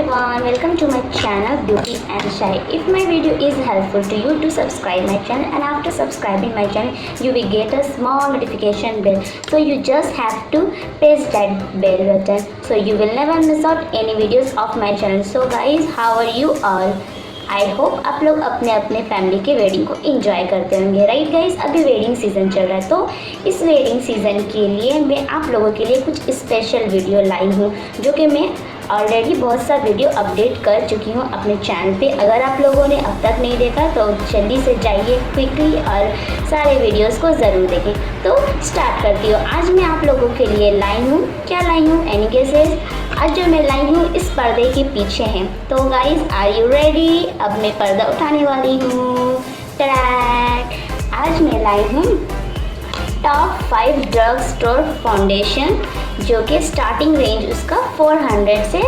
everyone, welcome to my channel BeautyNShy. If my video is helpful to you, do subscribe my channel, and after subscribing my channel you will get a small notification bell. So you just have to press that bell button so you will never miss out any videos of my channel. So guys, how are you all? I hope आप लोग अपने अपने family के wedding को enjoy करते होंगे, right guys. अभी wedding season चल रहा है, तो इस वेडिंग सीज़न के लिए मैं आप लोगों के लिए कुछ स्पेशल वीडियो लाई हूँ, जो कि मैं ऑलरेडी बहुत सा वीडियो अपडेट कर चुकी हूँ अपने चैनल पे। अगर आप लोगों ने अब तक नहीं देखा तो जल्दी से जाइए क्विकली और सारे वीडियोस को ज़रूर देखें। तो स्टार्ट करती हूँ। आज मैं आप लोगों के लिए लाई हूँ, क्या लाई हूँ, एनी गेसेस? आज जो मैं लाई हूँ इस पर्दे के पीछे हैं। तो गाइज, आर यू रेडी? अब मैं पर्दा उठाने वाली हूँ। टैक! आज मैं लाई हूँ टॉप 5 ड्रग स्टोर फाउंडेशन, जो कि स्टार्टिंग रेंज उसका 400 से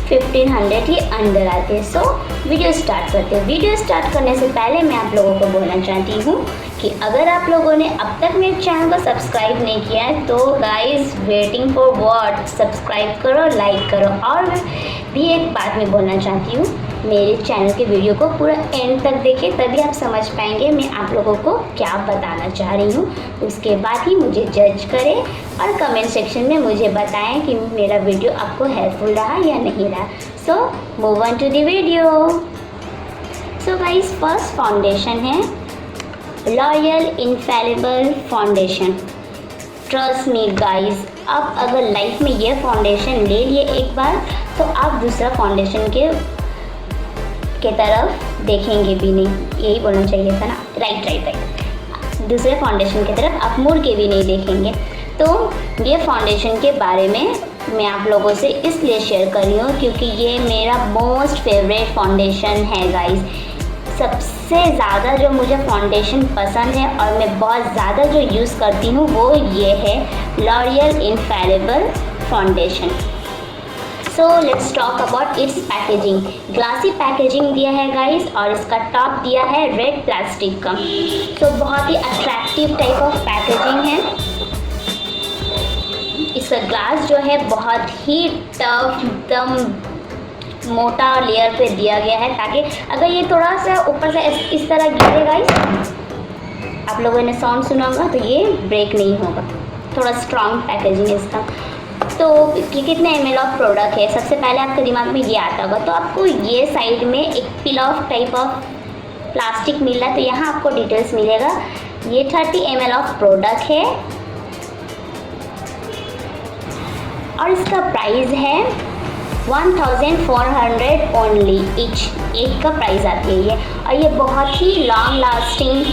1500 ही अंदर आते हैं। सो वीडियो स्टार्ट करते हैं। वीडियो स्टार्ट करने से पहले मैं आप लोगों को बोलना चाहती हूँ कि अगर आप लोगों ने अब तक मेरे चैनल को सब्सक्राइब नहीं किया है तो guys, waiting for what? Subscribe करो, लाइक करो। और भी एक बात मैं बोलना चाहती हूँ, मेरे चैनल के वीडियो को पूरा एंड तक देखें, तभी आप समझ पाएंगे मैं आप लोगों को क्या बताना चाह रही हूँ। उसके बाद ही मुझे जज करें और कमेंट सेक्शन में मुझे बताएं कि मेरा वीडियो आपको हेल्पफुल रहा या नहीं रहा। So move on to the video. So guys, first foundation है L'Oreal infallible foundation. Trust me guys, आप अगर लाइफ में ये फाउंडेशन ले लिए एक बार तो आप दूसरा फाउंडेशन के तरफ देखेंगे भी नहीं, यही बोलना चाहिए था ना, राइट। दूसरे फाउंडेशन की तरफ आप मुड़ के भी नहीं देखेंगे। तो ये फाउंडेशन के बारे में मैं आप लोगों से इसलिए शेयर कर रही हूँ क्योंकि ये मेरा मोस्ट फेवरेट फाउंडेशन है गाइस। सबसे ज़्यादा जो मुझे फाउंडेशन पसंद है और मैं बहुत ज़्यादा जो यूज़ करती हूँ वो ये है L'Oreal infallible foundation. So let's talk about its packaging. Glassy packaging दिया है गाइस, और इसका टॉप दिया है रेड प्लास्टिक का। तो बहुत ही अट्रैक्टिव टाइप ऑफ पैकेजिंग है। इसका ग्लास जो है बहुत ही टफ, एकदम मोटा लेयर पे दिया गया है, ताकि अगर ये थोड़ा सा ऊपर से इस तरह गिरे गाइस, आप लोगों ने साउंड सुना होगा, तो ये ब्रेक नहीं होगा। थोड़ा स्ट्रॉन्ग पैकेजिंग है इसका। तो कितने ml ऑफ प्रोडक्ट है, सबसे पहले आपके दिमाग में ये आता होगा। तो आपको ये साइड में एक पिल ऑफ टाइप ऑफ प्लास्टिक मिल रहा है, तो यहाँ आपको डिटेल्स मिलेगा। ये 30 ml ऑफ प्रोडक्ट है और इसका प्राइस है 1400 ओनली ईच। एक का प्राइस आती है ये, और ये बहुत ही लॉन्ग लास्टिंग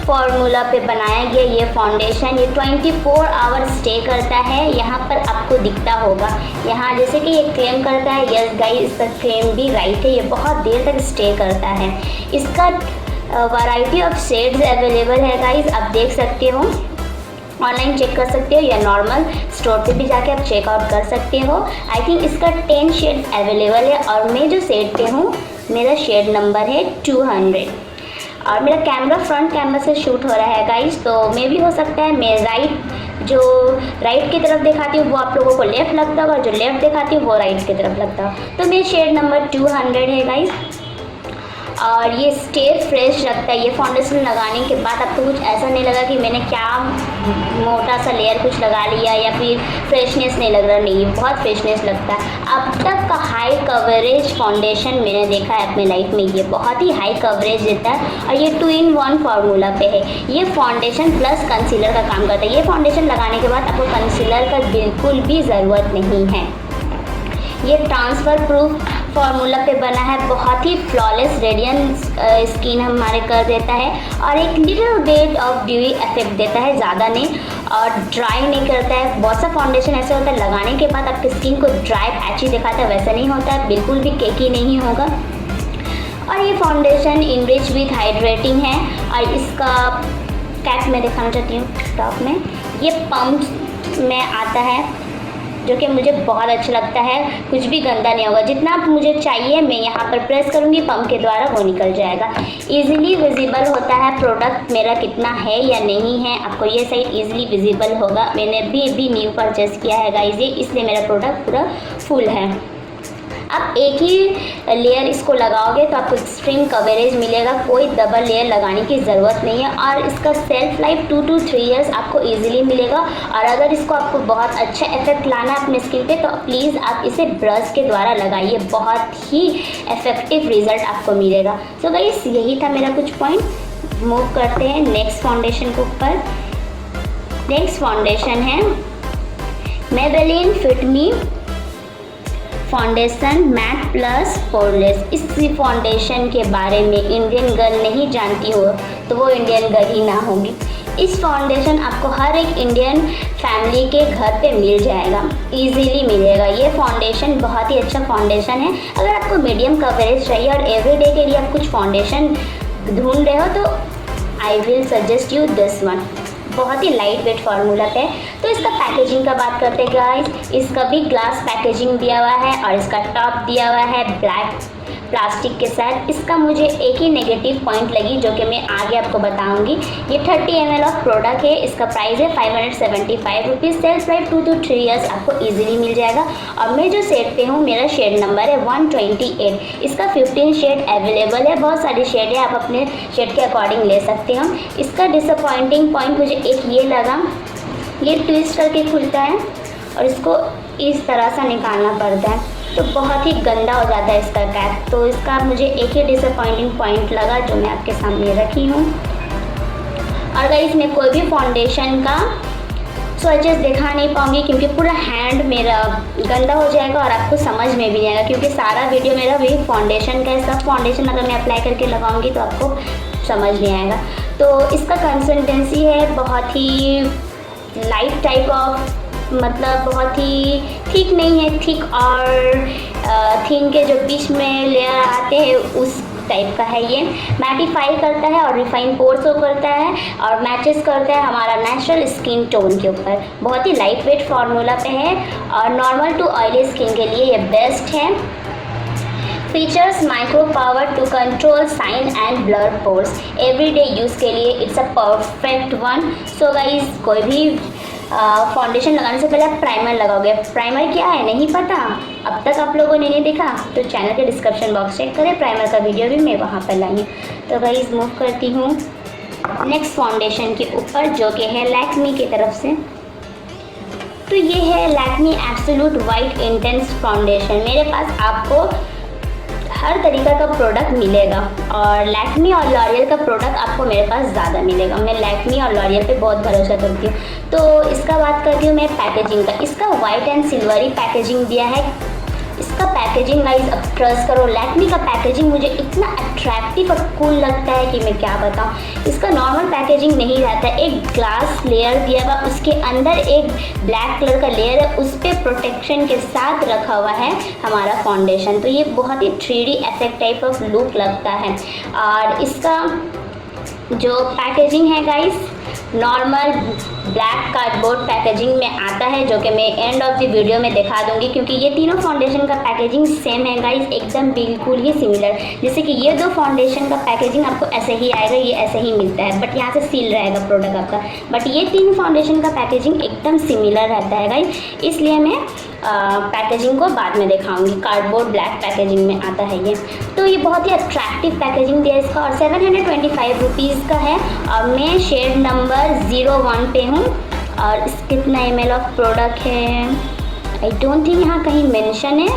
फॉर्मूला पे बनाया गया ये फाउंडेशन। ये 24 आवर स्टे करता है। यहाँ पर आपको दिखता होगा, यहाँ जैसे कि ये क्लेम करता है, यस गाइस, इसका क्लेम भी राइट है, ये बहुत देर तक स्टे करता है। इसका वैरायटी ऑफ शेड्स अवेलेबल है गाइस, आप देख सकते हो, ऑनलाइन चेक कर सकते हो या नॉर्मल स्टोर पे भी जाके आप चेकआउट कर सकते हो। आई थिंक इसका 10 शेड्स अवेलेबल है, और मैं जो शेड पे हूँ मेरा शेड नंबर है 200, और मेरा कैमरा फ्रंट कैमरा से शूट हो रहा है गाइस, तो मे भी हो सकता है मैं राइट की तरफ दिखाती हूँ वो आप लोगों को लेफ़्ट लगता होगा, जो लेफ़्ट दिखाती हूँ वो राइट की तरफ लगता हो। तो मेरा शेड नंबर 200 है गाइस, और ये स्टे फ्रेश रखता है। ये फाउंडेशन लगाने के बाद आपको कुछ ऐसा नहीं लगा कि मैंने क्या मोटा सा लेयर कुछ लगा लिया या फिर फ्रेशनेस नहीं लग रहा, नहीं, बहुत फ्रेशनेस लगता है। अब तक का हाई कवरेज फाउंडेशन मैंने देखा है अपने लाइफ में, ये बहुत ही हाई कवरेज देता है, और ये 2-in-1 फार्मूला पे है। ये फाउंडेशन प्लस कंसीलर का काम करता है। ये फाउंडेशन लगाने के बाद आपको कंसीलर का बिल्कुल भी ज़रूरत नहीं है। ये ट्रांसफ़र प्रूफ फार्मूला पे बना है, बहुत ही फ्लॉलेस रेडियंट स्किन हमारे कर देता है, और एक little bit of dewy effect देता है, ज़्यादा नहीं, और ड्राई नहीं करता है। बहुत सा फाउंडेशन ऐसे होता है लगाने के बाद आपकी स्किन को ड्राई पैची दिखाता है, वैसा नहीं होता है, बिल्कुल भी केकी नहीं होगा। और ये फाउंडेशन इनरिच विथ हाइड्रेटिंग है, और इसका कैप मैं दिखाना चाहती हूँ टॉप में, ये पम्प में आता है, जो कि मुझे बहुत अच्छा लगता है। कुछ भी गंदा नहीं होगा, जितना मुझे चाहिए मैं यहाँ पर प्रेस करूँगी, पंप के द्वारा वो निकल जाएगा। इजीली विजिबल होता है प्रोडक्ट मेरा कितना है या नहीं है, आपको ये साइड इजीली विजिबल होगा। मैंने भी न्यू परचेस किया है गाइस ये, इसलिए मेरा प्रोडक्ट पूरा फुल है। आप एक ही लेयर इसको लगाओगे तो आपको एक्सट्रीम कवरेज मिलेगा, कोई डबल लेयर लगाने की ज़रूरत नहीं है। और इसका सेल्फ लाइफ 2 to 3 ईयर्स आपको ईजिली मिलेगा। और अगर इसको आपको बहुत अच्छा इफेक्ट लाना है अपने स्किन पे तो प्लीज़ आप इसे ब्रश के द्वारा लगाइए, बहुत ही इफेक्टिव रिजल्ट आपको मिलेगा। सो गाइस यही था मेरा कुछ पॉइंट। मूव करते हैं नेक्स्ट फाउंडेशन के ऊपर। नेक्स्ट फाउंडेशन है मेबेलिन फिट मी फाउंडेशन मैट प्लस पोरलेस। इस फाउंडेशन के बारे में इंडियन गर्ल नहीं जानती हो तो वो इंडियन गर्ल ही ना होगी। इस फाउंडेशन आपको हर एक इंडियन फैमिली के घर पे मिल जाएगा, इजीली मिलेगा। ये फाउंडेशन बहुत ही अच्छा फाउंडेशन है। अगर आपको मीडियम कवरेज चाहिए और एवरीडे के लिए आप कुछ फाउंडेशन ढूंढ रहे हो तो I will suggest you this one. बहुत ही लाइट वेट फार्मूला पे। तो इसका पैकेजिंग का बात करते हैं गाइस। इसका भी ग्लास पैकेजिंग दिया हुआ है और इसका टॉप दिया हुआ है ब्लैक प्लास्टिक के साथ। इसका मुझे एक ही नेगेटिव पॉइंट लगी जो कि मैं आगे आपको बताऊंगी। ये 30 ml ऑफ प्रोडक्ट है। इसका प्राइस है 575 rupees. Self life 2 to 3 years आपको इजीली मिल जाएगा। और मैं जो शेड पे हूँ मेरा शेड नंबर है 128। इसका 15 शेड अवेलेबल है। बहुत सारे शेड है, आप अपने शेड के अकॉर्डिंग ले सकते हो। इसका डिसअपॉइंटिंग पॉइंट मुझे एक ये लगा, ये ट्विस्ट करके खुलता है और इसको इस तरह से निकालना पड़ता है तो बहुत ही गंदा हो जाता है इसका कैप। तो इसका मुझे एक ही डिसअपॉइंटिंग पॉइंट लगा जो मैं आपके सामने रखी हूँ। और अगर इसमें कोई भी फाउंडेशन का स्वचेस दिखा नहीं पाऊँगी क्योंकि पूरा हैंड मेरा गंदा हो जाएगा और आपको समझ में भी नहीं आएगा क्योंकि सारा वीडियो मेरा वही फाउंडेशन का है। सब फाउंडेशन अगर मैं अप्लाई करके लगाऊंगी तो आपको समझ नहीं आएगा। तो इसका कंसिस्टेंसी है बहुत ही लाइट टाइप ऑफ, मतलब बहुत ही थिक नहीं है, थिक और थिन के जो बीच में लेयर आते हैं उस टाइप का है। ये मैटिफाई करता है और रिफाइन पोर्स को करता है और मैचेस करता है हमारा नेचुरल स्किन टोन के ऊपर। बहुत ही लाइट वेट फार्मूला पे है और नॉर्मल टू ऑयली स्किन के लिए ये बेस्ट है। Features micro power to control shine and blur pores. Everyday use के लिए it's a perfect one. So guys कोई भी फाउंडेशन लगाने से पहले आप प्राइमर लगाओगे। प्राइमर क्या है नहीं पता, अब तक आप लोगों ने नहीं देखा तो चैनल के डिस्क्रिप्शन बॉक्स चेक करें, प्राइमर का वीडियो भी मैं वहाँ पर लाई हूँ। तो गाइस मूव करती हूँ नेक्स्ट फाउंडेशन के ऊपर जो कि है लैक्मी की तरफ से। तो ये है Lakme absolute white intense foundation. मेरे पास आपको हर तरीका का प्रोडक्ट मिलेगा और लैक्मी और लॉरियल का प्रोडक्ट आपको मेरे पास ज़्यादा मिलेगा। मैं लैक्मी और लॉरियल पे बहुत भरोसा करती हूँ। तो इसका बात करती हूँ मैं पैकेजिंग का। इसका वाइट एंड सिल्वरी पैकेजिंग दिया है। इसका पैकेजिंग गाइस अब ट्रस्ट करो, लैक्मी का पैकेजिंग मुझे इतना अट्रैक्टिव और कूल लगता है कि मैं क्या बताऊँ। इसका नॉर्मल पैकेजिंग नहीं रहता है, एक ग्लास लेयर दिया हुआ, उसके अंदर एक ब्लैक कलर का लेयर है, उस पर प्रोटेक्शन के साथ रखा हुआ है हमारा फाउंडेशन। तो ये बहुत ही 3D effect type of look लगता है। और इसका जो पैकेजिंग है guys normal black cardboard packaging में आता है जो कि मैं एंड ऑफ द वीडियो में दिखा दूंगी क्योंकि ये तीनों फाउंडेशन का पैकेजिंग सेम है गाइस, एकदम बिल्कुल ही सिमिलर। जैसे कि ये दो फाउंडेशन का पैकेजिंग आपको ऐसे ही आएगा, ये ऐसे ही मिलता है बट यहाँ से सील रहेगा प्रोडक्ट आपका, बट ये तीन फाउंडेशन का पैकेजिंग एकदम सिमिलर रहता है गाइस, इसलिए मैं पैकेजिंग को बाद में दिखाऊंगी। कार्डबोर्ड ब्लैक पैकेजिंग में आता है ये। तो ये बहुत ही अट्रैक्टिव पैकेजिंग दिया इसका और 725 रुपीज़ का है और मैं शेड नंबर 01 पे हूँ। और इस कितना ml ऑफ प्रोडक्ट है आई डोंट थिंक यहाँ कहीं मेंशन है,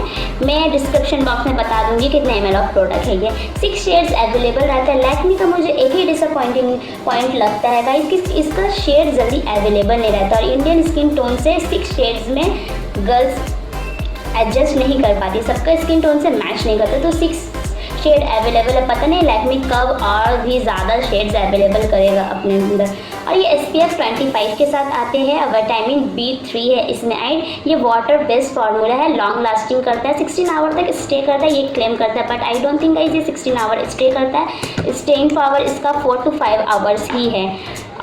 मैं डिस्क्रिप्शन बॉक्स में बता दूंगी कितना ml ऑफ प्रोडक्ट है। ये 6 शेड्स अवेलेबल रहता है। लैक्मी का मुझे एक ही डिसअपॉइंटिंग पॉइंट लगता है गाइस कि इसका शेड जल्दी अवेलेबल नहीं रहता और इंडियन स्किन टोन से 6 शेड्स में गर्ल्स एडजस्ट नहीं कर पाती, सबका स्किन टोन से मैच नहीं करता। तो 6 शेड अवेलेबल है, पता नहीं लैक्मी कब और भी ज़्यादा शेड्स अवेलेबल करेगा अपने अंदर। और ये SPF 25 के साथ आते हैं और विटामिन B3 है इसमें ऐड। ये वाटर बेस्ड फार्मूला है, लॉन्ग लास्टिंग करता है, 16 आवर तक स्टे करता है ये क्लेम करता है, but I don't think guys ये 16 आवर स्टे करता है। स्टेइंग पावर इसका 4 to 5 आवर्स ही है।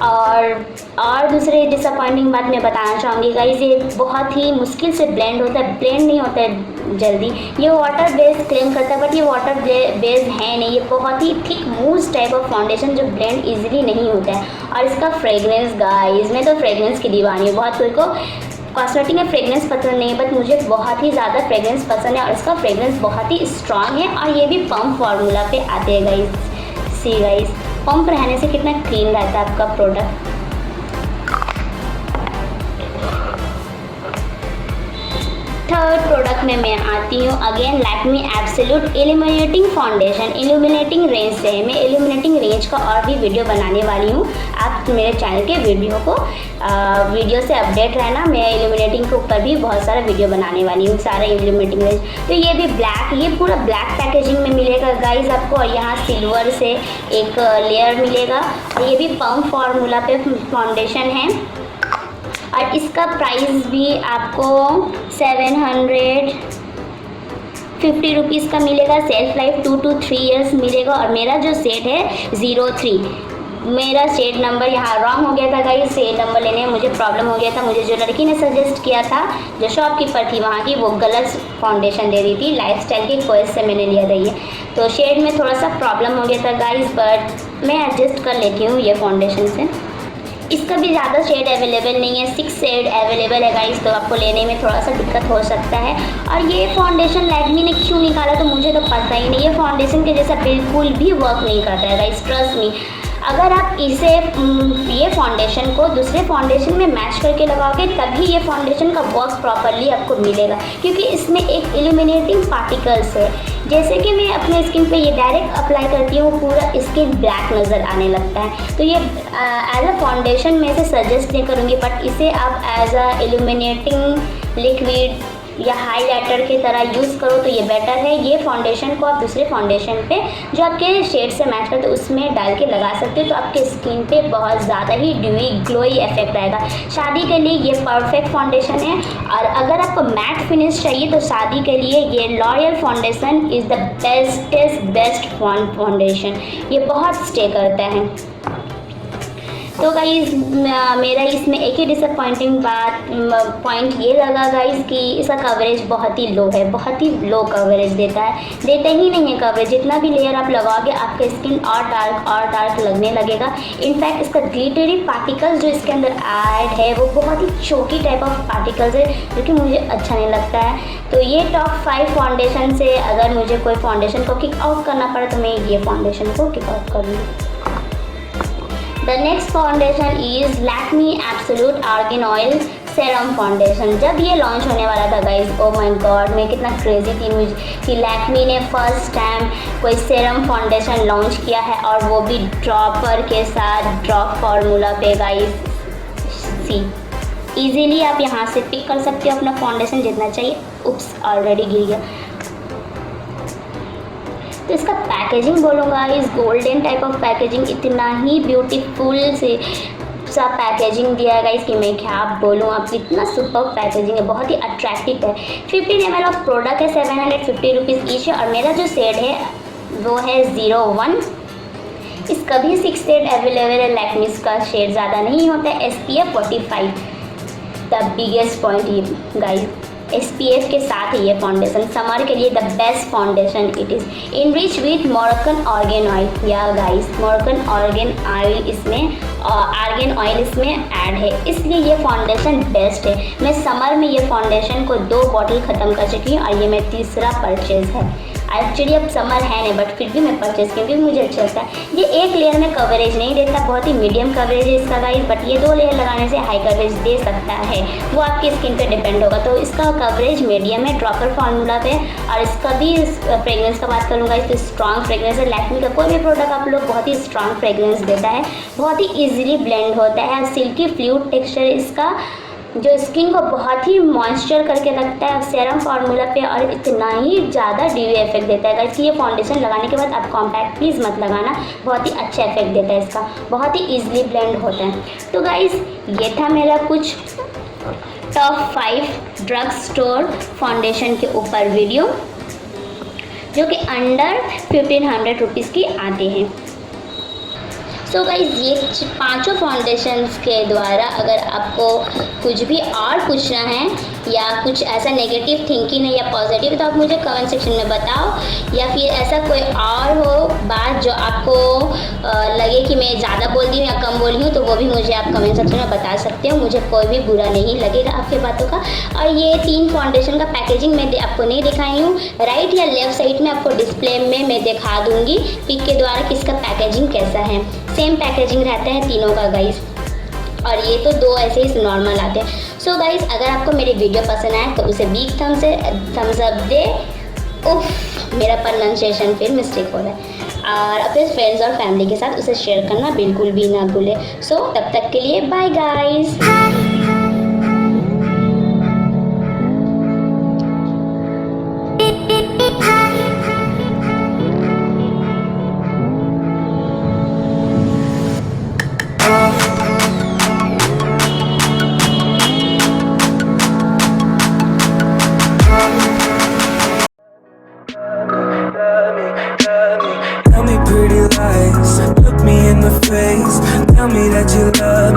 और दूसरे डिसअपॉइंटिंग बात मैं बताना चाहूँगी गाइस, ये बहुत ही मुश्किल से ब्लेंड होता है, ब्लेंड नहीं होता है जल्दी। ये वाटर बेस्ड क्लेम करता है बट ये वाटर बेस्ड है नहीं, ये बहुत ही thick mousse type of foundation जो ब्लेंड इजीली नहीं होता है। और इसका फ्रेगरेंस गाइस, मैं तो फ्रेगरेंस की दीवानी हूँ। बहुत कोई को कॉस्मेटिक में फ्रेगरेंस पसंद नहीं है, बट मुझे बहुत ही ज़्यादा फ्रेगरेंस पसंद है और इसका फ्रेगरेंस बहुत ही स्ट्रॉन्ग है और ये भी पम्प फार्मूला पे आते हैं गाइस। सी गाइस, पम्प रहने से कितना क्लीन रहता है आपका प्रोडक्ट। थर्ड प्रोडक्ट में मैं आती हूँ again Lakme absolute illuminating foundation. Illuminating range से है, मैं इल्यूमिनेटिंग रेंज का और भी वीडियो बनाने वाली हूँ। आप मेरे चैनल के वीडियो से अपडेट रहना। मैं इल्यूमिनेटिंग के ऊपर भी बहुत सारा वीडियो बनाने वाली हूँ, सारा इल्यूमिनेटिंग रेंज। तो ये भी ब्लैक, ये पूरा ब्लैक पैकेजिंग में मिलेगा गाइज आपको, और यहाँ सिल्वर से एक लेयर मिलेगा। और ये भी पम्प फार्मूला पे फाउंडेशन है और इसका प्राइस भी आपको 750 रुपीज़ का मिलेगा। सेल्फ लाइफ 2 to 3 ईयर्स मिलेगा। और मेरा जो सेट है 03, मेरा शेड नंबर यहाँ रॉन्ग हो गया था गाइस। शेड नंबर लेने में मुझे प्रॉब्लम हो गया था। मुझे जो लड़की ने सजेस्ट किया था, जो शॉपकीपर थी वहाँ की, वो गलत फाउंडेशन दे दी थी। लाइफस्टाइल की क्वेस्ट से मैंने लिया था ये, तो शेड में थोड़ा सा प्रॉब्लम हो गया था गाइस, बट मैं एडजस्ट कर लेती हूँ ये फाउंडेशन से। इसका भी ज़्यादा शेड अवेलेबल नहीं है, 6 शेड अवेलेबल है गाइस, तो आपको लेने में थोड़ा सा दिक्कत हो सकता है। और ये फाउंडेशन लैक्मे ने क्यों निकाला तो मुझे तो पता ही नहीं। ये फाउंडेशन के जैसा बिल्कुल भी वर्क नहीं करता है गाइस, ट्रस्ट मी। अगर आप ये फाउंडेशन को दूसरे फाउंडेशन में मैच करके लगाओगे तभी ये फाउंडेशन का वर्क प्रॉपरली आपको मिलेगा, क्योंकि इसमें एक इल्यूमिनेटिंग पार्टिकल्स है। जैसे कि मैं अपने स्किन पे ये डायरेक्ट अप्लाई करती हूँ, पूरा स्किन ब्लैक नज़र आने लगता है। तो ये एज अ फाउंडेशन मैं इसे सजेस्ट नहीं करूँगी, बट इसे आप एज अ इल्यूमिनेटिंग लिक्विड या हाईलाइटर की तरह यूज़ करो तो ये बेटर है। ये फाउंडेशन को आप दूसरे फाउंडेशन पे जो आपके शेड से मैच करते हो उसमें डाल के लगा सकते हो, तो आपके स्किन पे बहुत ज़्यादा ही ड्यूई ग्लोई इफेक्ट आएगा। शादी के लिए ये परफेक्ट फाउंडेशन है। और अगर आपको मैट फिनिश चाहिए तो शादी के लिए ये L'Oréal foundation is the best foundation. ये बहुत स्टे करता है। तो गाइस मेरा इसमें एक ही डिसअपॉइंटिंग पॉइंट ये लगा गाइस कि इसका कवरेज बहुत ही लो है, बहुत ही लो कवरेज देता ही नहीं है कवरेज। जितना भी लेयर आप लगाओगे आपका स्किन और डार्क लगने लगेगा। इनफैक्ट इसका ग्लिटरी पार्टिकल्स जो इसके अंदर ऐड है वो बहुत ही चोकी टाइप ऑफ पार्टिकल्स है, जो कि मुझे अच्छा नहीं लगता है। तो ये टॉप 5 फाउंडेशन से अगर मुझे कोई फाउंडेशन को किक आउट करना पड़ा तो मैं ये फाउंडेशन को किक आउट करूँगी। The next foundation is Lakme Absolute Argan Oil Serum Foundation। जब ये लॉन्च होने वाला था गाइज, ओ माय गॉड, मैं कितना क्रेजी थी मुझे कि लैक्मे ने फर्स्ट टाइम कोई सेरम फाउंडेशन लॉन्च किया है, और वो भी ड्रॉपर के साथ, ड्रॉप फार्मूला पे गाइज। सी इजीली आप यहाँ से पिक कर सकते हो अपना फाउंडेशन जितना चाहिए। उप्स, ऑलरेडी गिर गया। तो इसका पैकेजिंग बोलूँगा इस गोल्डन टाइप ऑफ पैकेजिंग, इतना ही ब्यूटीफुल से सा पैकेजिंग दिया है गाइस कि मैं क्या बोलूँ आप, इतना सुपर पैकेजिंग है, बहुत ही अट्रैक्टिव है। 15 ml ऑफ प्रोडक्ट है, 750 रुपीज़ ईच है। और मेरा जो शेड है वो है 01। इसका भी 6 शेड अवेलेबल है। लैक्मे का शेड ज़्यादा नहीं होता है। SPF 45 द बिगेस्ट पॉइंट ये गाइस, SPF के साथ है ये फाउंडेशन। समर के लिए the best foundation it is. Enrich with Moroccan organ oil. या गाइस, मोरक्कन ऑर्गन ऑयल इसमें ऐड है, इसलिए ये फाउंडेशन बेस्ट है। मैं समर में ये फाउंडेशन को 2 बॉटल ख़त्म कर चुकी हूँ और ये मेरा तीसरा परचेज़ है। एक्चुअली अब समर है नहीं, बट फिर भी मैं परचेज़ क्योंकि मुझे अच्छा लगता है। ये एक लेयर में कवरेज नहीं देता, बहुत ही मीडियम कवरेज है इसका गाइस, बट ये 2 लेयर लगाने से हाई कवरेज दे सकता है, वो आपकी स्किन पे डिपेंड होगा। तो इसका कवरेज मीडियम है, ड्रॉपर फार्मूला पे। और इसका भी फ्रेग्रेंस का बात करूँगा, इसका स्ट्रॉन्ग फ्रेग्रेंस है। लैक्मे का कोई भी प्रोडक्ट आप लोग बहुत ही स्ट्रॉन्ग फ्रेग्रेंस देता है, बहुत ही ईजिली ब्लेंड होता है। सिल्की फ्लूइड टेक्सचर इसका, जो स्किन को बहुत ही मॉइस्चर करके रखता है सेरम फार्मूला पे, और इतना ही ज़्यादा ड्यूई इफेक्ट देता है गाइस कि ये फाउंडेशन लगाने के बाद आप कॉम्पैक्ट प्लीज़ मत लगाना, बहुत ही अच्छा इफेक्ट देता है इसका, बहुत ही ईजिली ब्लेंड होता है। तो गाइस ये था मेरा कुछ टॉप 5 ड्रग स्टोर फाउंडेशन के ऊपर वीडियो, जो कि अंडर 1500 रुपीज़ की आते हैं। सो गाइज ये 5 फाउंडेशंस के द्वारा अगर आपको कुछ भी और पूछना है या कुछ ऐसा नेगेटिव थिंकिंग है या पॉजिटिव, तो आप मुझे कमेंट सेक्शन में बताओ। या फिर ऐसा कोई और हो बात जो आपको लगे कि मैं ज़्यादा बोल रही हूँ या कम बोल रही हूँ, तो वो भी मुझे आप कमेंट सेक्शन में बता सकते हो। मुझे कोई भी बुरा नहीं लगेगा आपके बातों का। और ये 3 फाउंडेशन का पैकेजिंग मैं आपको नहीं दिखाई हूँ, राइट या लेफ्ट साइड में आपको डिस्प्ले में मैं दिखा दूँगी पिक के द्वारा किसका पैकेजिंग कैसा है। सेम पैकेजिंग रहता है तीनों का गाइस, और ये तो 2 ऐसे ही नॉर्मल आते हैं। सो गाइस, अगर आपको मेरी वीडियो पसंद आए तो उसे बिग थम्स अप दे। उफ, मेरा प्रोनाउंसिएशन फिर मिस्टेक हो रहा है। और अपने फ्रेंड्स और फैमिली के साथ उसे शेयर करना बिल्कुल भी ना भूले। सो तब तक के लिए bye guys. Tell me pretty lies, look me in the face. Tell me that you love